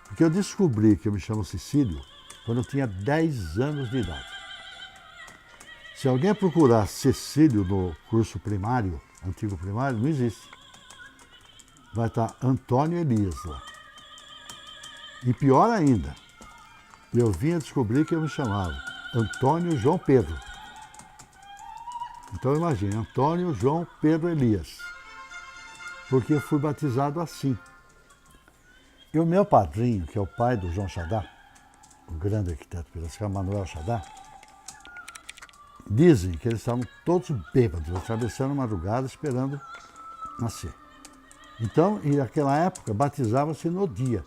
Porque eu descobri que eu me chamo Cecílio quando eu tinha 10 anos de idade. Se alguém procurar Cecílio no curso primário, antigo primário, não existe. Vai estar Antônio Elias lá. E pior ainda, eu vim a descobrir que eu me chamava Antônio João Pedro. Então imagine, Antônio João Pedro Elias. Porque eu fui batizado assim. E o meu padrinho, que é o pai do João Chadá, o grande arquiteto Piracicaba, Manuel Chadá, dizem que eles estavam todos bêbados, atravessando a madrugada esperando nascer. Então, e naquela época, batizava-se no dia.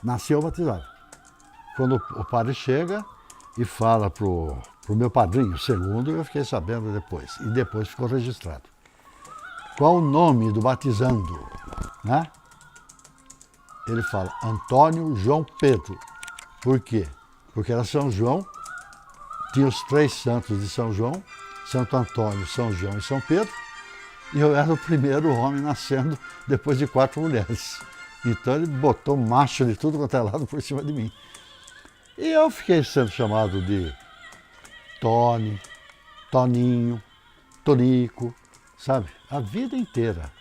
Nasceu batizado. Quando o padre chega e fala pro meu padrinho, o segundo, eu fiquei sabendo depois. E depois ficou registrado. Qual o nome do batizando? Né? Ele fala Antônio João Pedro. Por quê? Porque era São João, tinha os 3 santos de São João, Santo Antônio, São João e São Pedro, e eu era o primeiro homem nascendo depois de 4 mulheres. Então ele botou macho de tudo quanto é lado por cima de mim. E eu fiquei sendo chamado de Tony, Toninho, Tonico, sabe? A vida inteira.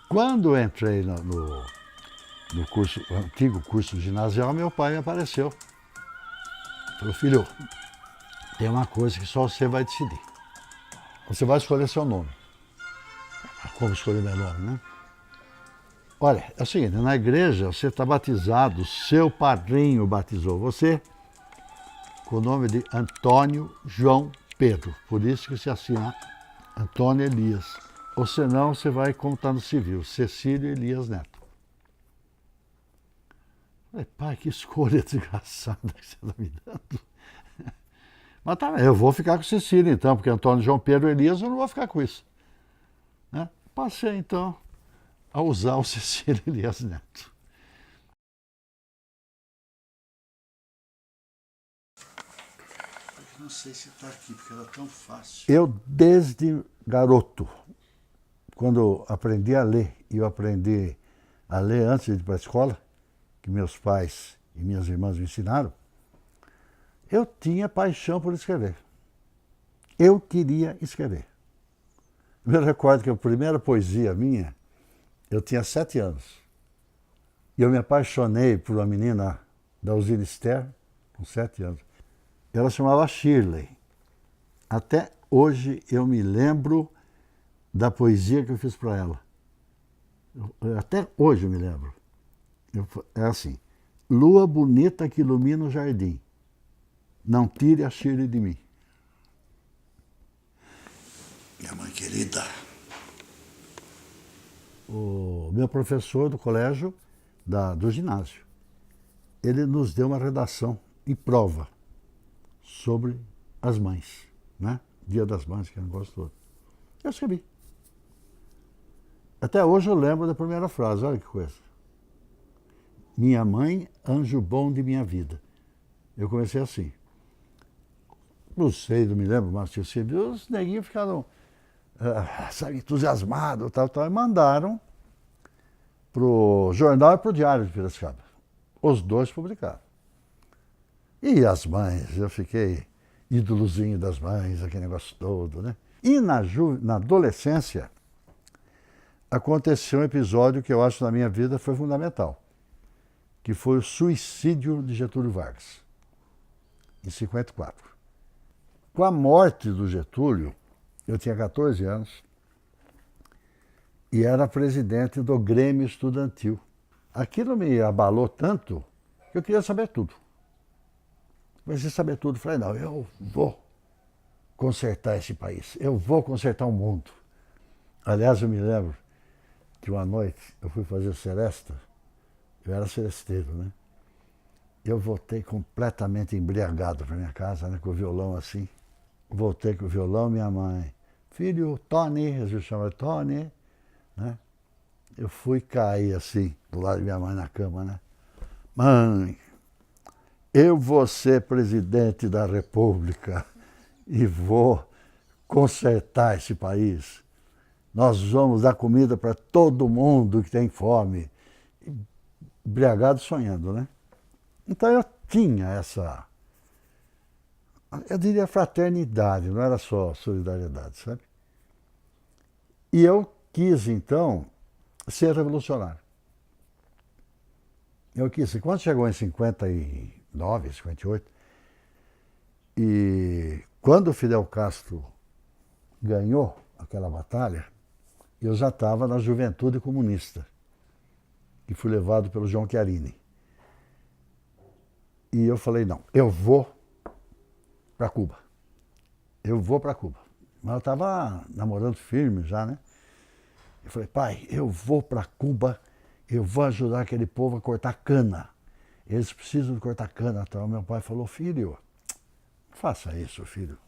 Quando eu entrei no antigo curso ginasial, meu pai apareceu. Falou, filho, tem uma coisa que só você vai decidir. Você vai escolher seu nome. Como escolher meu nome, né? Olha, é o seguinte, na igreja você está batizado, seu padrinho batizou você com o nome de Antônio João Pedro. Por isso que se assina Antônio Elias. Ou senão você vai, como está no civil, Cecílio Elias Neto. Falei, pai, que escolha desgraçada que você está me dando. Mas tá, eu vou ficar com Cecílio então, porque Antônio João Pedro Elias eu não vou ficar com isso. Né? Passei então a usar o Cecílio Elias Neto. Eu não sei se está aqui, porque era tão fácil. Eu, desde garoto, quando aprendi a ler, e eu aprendi a ler antes de ir para a escola, que meus pais e minhas irmãs me ensinaram, eu tinha paixão por escrever. Eu queria escrever. Eu me recordo que a primeira poesia minha, eu tinha 7 anos. E eu me apaixonei por uma menina da usina Esther, com 7 anos. Ela chamava Shirley. Até hoje eu me lembro da poesia que eu fiz para ela. Até hoje eu me lembro. É assim, lua bonita que ilumina o jardim, não tire a Shirley de mim. Minha mãe querida. O meu professor do colégio, do ginásio, ele nos deu uma redação em prova sobre as mães, né? Dia das Mães, que eu não gosto todo. Eu escrevi. Até hoje eu lembro da primeira frase, olha que coisa. Minha mãe, anjo bom de minha vida. Eu comecei assim. Não sei, não me lembro, mas tinha sido. Os neguinhos ficaram, sabe, entusiasmados, tal, e mandaram pro jornal e pro Diário de Piracicaba. Os 2 publicaram. E as mães, eu fiquei ídolozinho das mães, aquele negócio todo, né? E na adolescência, aconteceu um episódio que eu acho na minha vida foi fundamental, que foi o suicídio de Getúlio Vargas, em 54. Com a morte do Getúlio, eu tinha 14 anos e era presidente do Grêmio Estudantil. Aquilo me abalou tanto que eu queria saber tudo. Comecei a saber tudo. Falei, não, eu vou consertar esse país, eu vou consertar o mundo. Aliás, eu me lembro que uma noite eu fui fazer seresta, eu era seresteiro, né? Eu voltei completamente embriagado para minha casa, né, com o violão assim. Voltei com o violão, minha mãe, filho, Tony, a gente chama de Tony, né? Eu fui cair assim, do lado de minha mãe na cama, né? Mãe, eu vou ser presidente da República e vou consertar esse país. Nós vamos dar comida para todo mundo que tem fome. embriagado sonhando, né? Então eu tinha essa, eu diria fraternidade, não era só solidariedade, sabe? E eu quis, então, ser revolucionário. Eu quis, quando chegou em 59, 58, e quando o Fidel Castro ganhou aquela batalha, eu já estava na Juventude Comunista, e fui levado pelo João Chiarini. E eu falei, não, eu vou para Cuba. Eu vou para Cuba. Mas eu estava namorando firme já, né? Eu falei, pai, eu vou para Cuba, eu vou ajudar aquele povo a cortar cana. Eles precisam de cortar cana. Então meu pai falou, filho, não faça isso, filho.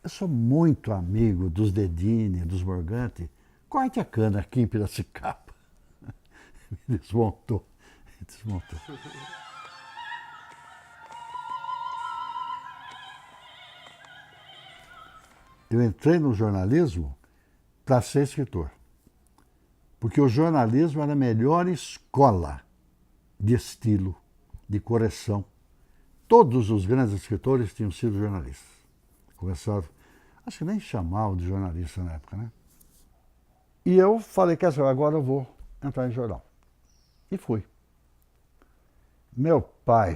Eu sou muito amigo dos Dedini, dos Morgante. Corte a cana aqui em Piracicaba. Me desmontou. Desmontou. Eu entrei no jornalismo para ser escritor. Porque o jornalismo era a melhor escola de estilo, de correção. Todos os grandes escritores tinham sido jornalistas. Começaram, acho que nem chamavam de jornalista na época, né? E eu falei, quer saber, agora eu vou entrar em jornal. E fui. Meu pai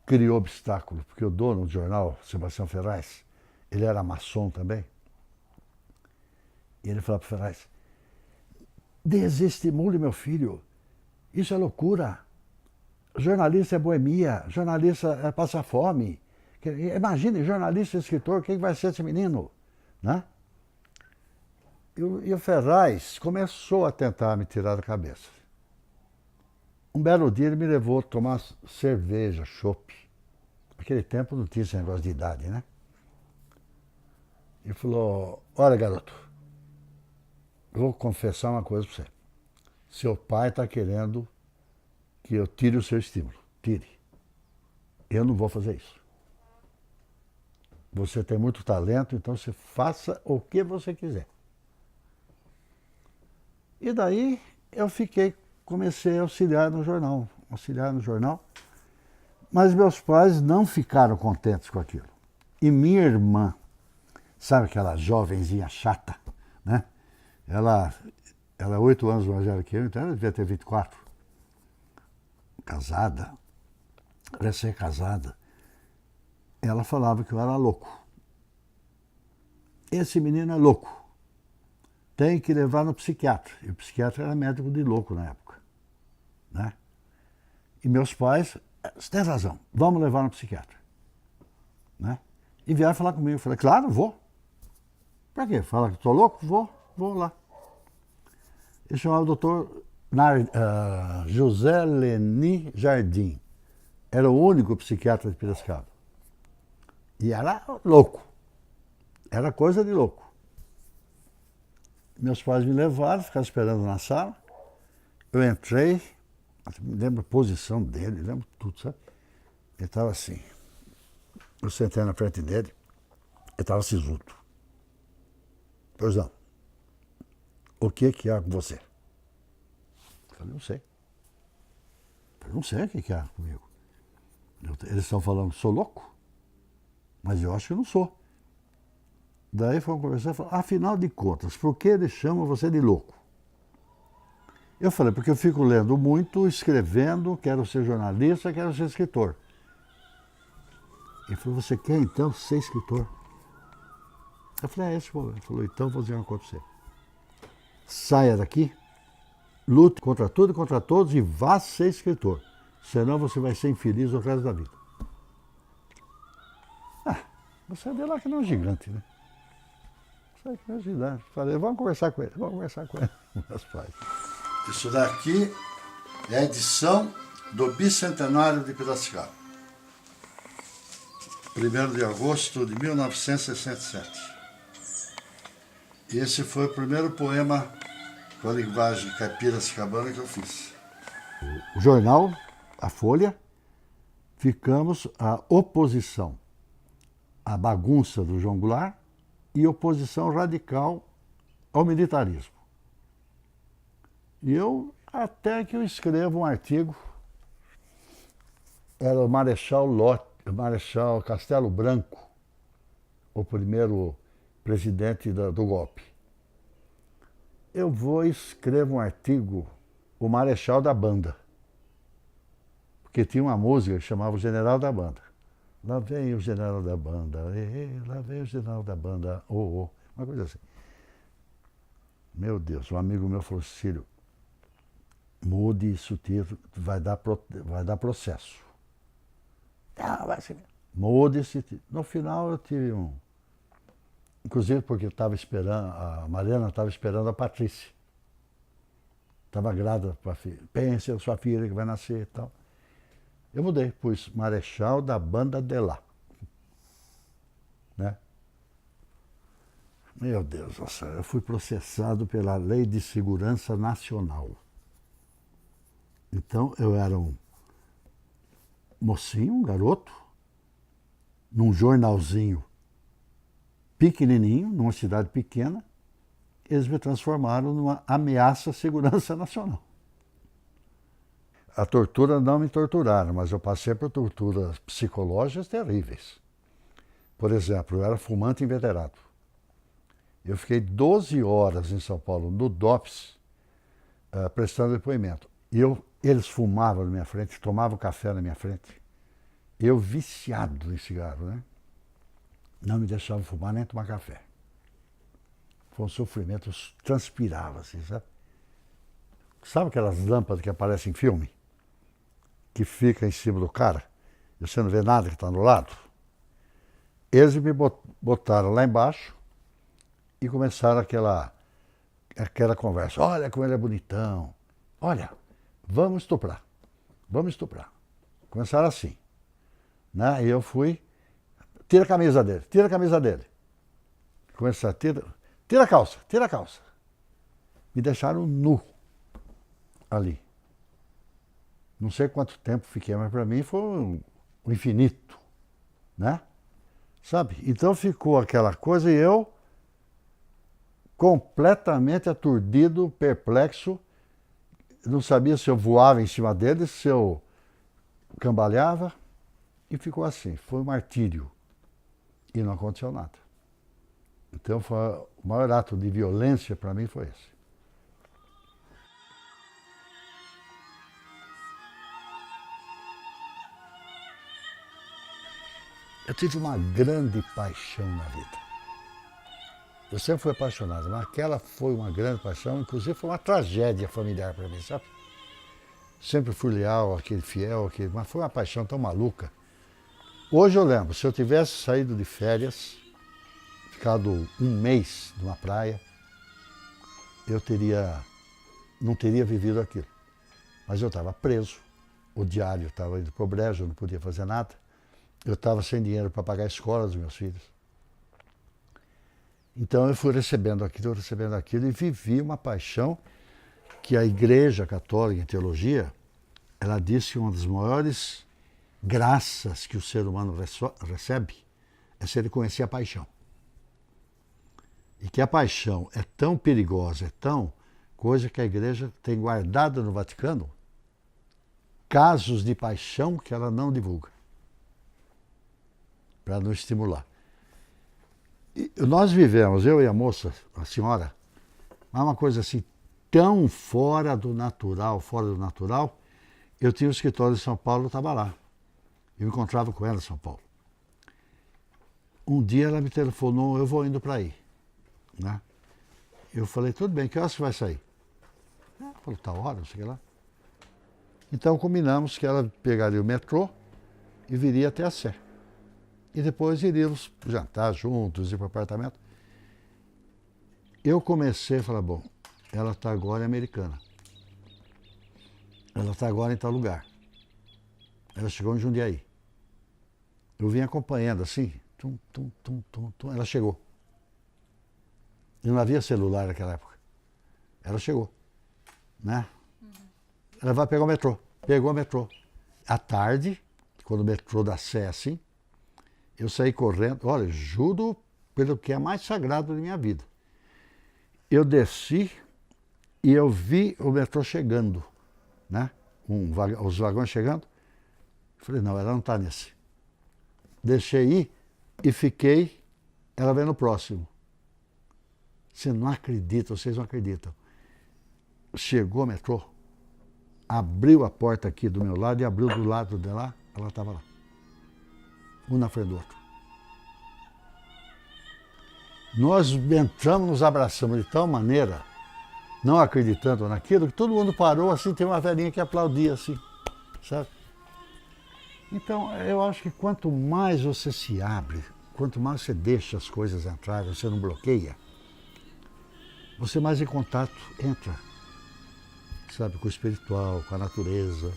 criou obstáculo, porque o dono do jornal, Sebastião Ferraz, ele era maçom também. E ele falou para o Ferraz, desestimule meu filho, isso é loucura. Jornalista é boemia, jornalista é passar fome. Imagine, jornalista e escritor, quem vai ser esse menino? Né? E o Ferraz começou a tentar me tirar da cabeça. Um belo dia ele me levou a tomar cerveja, chopp. Naquele tempo não tinha esse negócio de idade, né? Ele falou, olha garoto, eu vou confessar uma coisa para você. Seu pai está querendo que eu tire o seu estímulo. Tire. Eu não vou fazer isso. Você tem muito talento, então você faça o que você quiser. E daí eu comecei a auxiliar no jornal. Mas meus pais não ficaram contentes com aquilo. E minha irmã, sabe aquela jovenzinha chata, né? Ela é 8 anos mais velha que eu, então ela devia ter 24. Casada, recém-casada. Ela falava que eu era louco. Esse menino é louco. Tem que levar no psiquiatra. E o psiquiatra era médico de louco na época. Né? E meus pais, você tem razão, vamos levar no psiquiatra. Né? E vieram falar comigo. Eu falei, claro, vou. Pra quê? Fala que estou louco? Vou lá. Ele chamava o doutor José Leni Jardim. Era o único psiquiatra de Piracicaba. E era louco. Era coisa de louco. Meus pais me levaram, ficaram esperando na sala. Eu entrei, me lembro a posição dele, lembro tudo, sabe? Ele estava assim. Eu sentei na frente dele, ele estava sisudo. Pois não. O que há com você? Eu falei, não sei. Eu não sei o que há comigo. Eles estão falando que sou louco, mas eu acho que não sou. Daí fomos conversar e falaram, afinal de contas, por que eles chamam você de louco? Eu falei, porque eu fico lendo muito, escrevendo, quero ser jornalista, quero ser escritor. Ele falou, você quer então ser escritor? Eu falei, é esse o problema. Ele falou, então vou dizer uma coisa para você. Saia daqui, lute contra tudo e contra todos e vá ser escritor. Senão você vai ser infeliz o resto da vida. Você é lá que não é um gigante, né? Você é que não é um gigante. Falei, vamos conversar com ele, meus pais. Isso daqui é a edição do Bicentenário de Piracicaba. 1º de agosto de 1967. E esse foi o primeiro poema com a linguagem caipira-cicabana que eu fiz. O jornal, a Folha, ficamos a oposição à bagunça do João Goulart e oposição radical ao militarismo. E eu Até que eu escrevo um artigo, era o Marechal Castelo Branco, o primeiro presidente do golpe. Eu vou e escrevo um artigo, o Marechal da Banda, porque tinha uma música que chamava o General da Banda. Lá vem o General da Banda, lá vem o General da Banda, uma coisa assim. Meu Deus, um amigo meu falou, Círio, mude isso, título, vai dar processo. Não, vai ser. Mude esse título. No final eu tive um... Inclusive porque eu estava esperando, a Mariana estava esperando a Patrícia. Estava grávida para a filha. Pense na sua filha que vai nascer e tal. Eu mudei, pus Marechal da Banda de lá. Né? Meu Deus, nossa, eu fui processado pela Lei de Segurança Nacional. Então eu era um mocinho, um garoto, num jornalzinho pequenininho, numa cidade pequena, eles me transformaram numa ameaça à segurança nacional. A tortura não me torturaram, mas eu passei por torturas psicológicas terríveis. Por exemplo, eu era fumante inveterado. Eu fiquei 12 horas em São Paulo, no DOPS, prestando depoimento. Eles fumavam na minha frente, tomavam café na minha frente. Eu viciado em cigarro, né? Não me deixavam fumar nem tomar café. Foi um sofrimento, eu transpirava, assim, sabe? Sabe aquelas lâmpadas que aparecem em filme? Que fica em cima do cara, e você não vê nada que está no lado? Eles me botaram lá embaixo e começaram aquela conversa. Olha como ele é bonitão. Olha, vamos estuprar. Vamos estuprar. Começaram assim. Né? E eu fui, tira a camisa dele, tira a camisa dele. Começaram, tira a calça, tira a calça. Me deixaram nu ali. Não sei quanto tempo fiquei, mas para mim foi um infinito, né? Sabe? Então ficou aquela coisa e eu completamente aturdido, perplexo, não sabia se eu voava em cima deles, se eu cambaleava, e ficou assim, foi um martírio. E não aconteceu nada. Então o maior ato de violência para mim foi esse. Eu tive uma grande paixão na vida. Eu sempre fui apaixonado, mas aquela foi uma grande paixão, inclusive foi uma tragédia familiar para mim, sabe? Sempre fui leal, aquele fiel, mas foi uma paixão tão maluca. Hoje eu lembro, se eu tivesse saído de férias, ficado um mês numa praia, eu não teria vivido aquilo. Mas eu estava preso, o diário estava indo pro brejo, eu não podia fazer nada. Eu estava sem dinheiro para pagar a escola dos meus filhos. Então eu fui recebendo aquilo e vivi uma paixão que a Igreja Católica em Teologia, ela disse que uma das maiores graças que o ser humano recebe é se ele conhecer a paixão. E que a paixão é tão perigosa, é tão coisa que a Igreja tem guardado no Vaticano casos de paixão que ela não divulga, para não estimular. E nós vivemos, eu e a moça, a senhora, uma coisa assim tão fora do natural, eu tinha um escritório em São Paulo, eu estava lá. Eu me encontrava com ela em São Paulo. Um dia ela me telefonou, eu vou indo para aí. Né? Eu falei, tudo bem, que hora você vai sair? Ela falou, tá hora, não sei o que lá. Então combinamos que ela pegaria o metrô e viria até a Sé. E depois iríamos jantar juntos, ir para o apartamento. Eu comecei a falar, bom, ela está agora em Americana. Ela está agora em tal lugar. Ela chegou em Jundiaí. Eu vim acompanhando assim, ela chegou. E não havia celular naquela época. Ela chegou, né? Ela vai pegar o metrô. Pegou o metrô. À tarde, quando o metrô da Sé assim, eu saí correndo. Olha, juro pelo que é mais sagrado da minha vida. Eu desci e eu vi o metrô chegando, né? Os vagões chegando. Falei, não, ela não está nesse. Deixei ir e fiquei, ela vem no próximo. Você não acredita, vocês não acreditam. Chegou o metrô, abriu a porta aqui do meu lado e abriu do lado de lá, ela estava lá. Um na frente do outro. Nós entramos, nos abraçamos de tal maneira, não acreditando naquilo, que todo mundo parou assim, tem uma velhinha que aplaudia assim, sabe? Então, eu acho que quanto mais você se abre, quanto mais você deixa as coisas entrarem, você não bloqueia, você mais em contato entra, sabe, com o espiritual, com a natureza.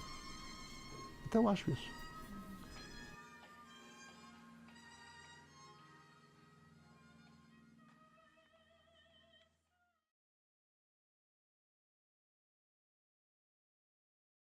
Então, eu acho isso.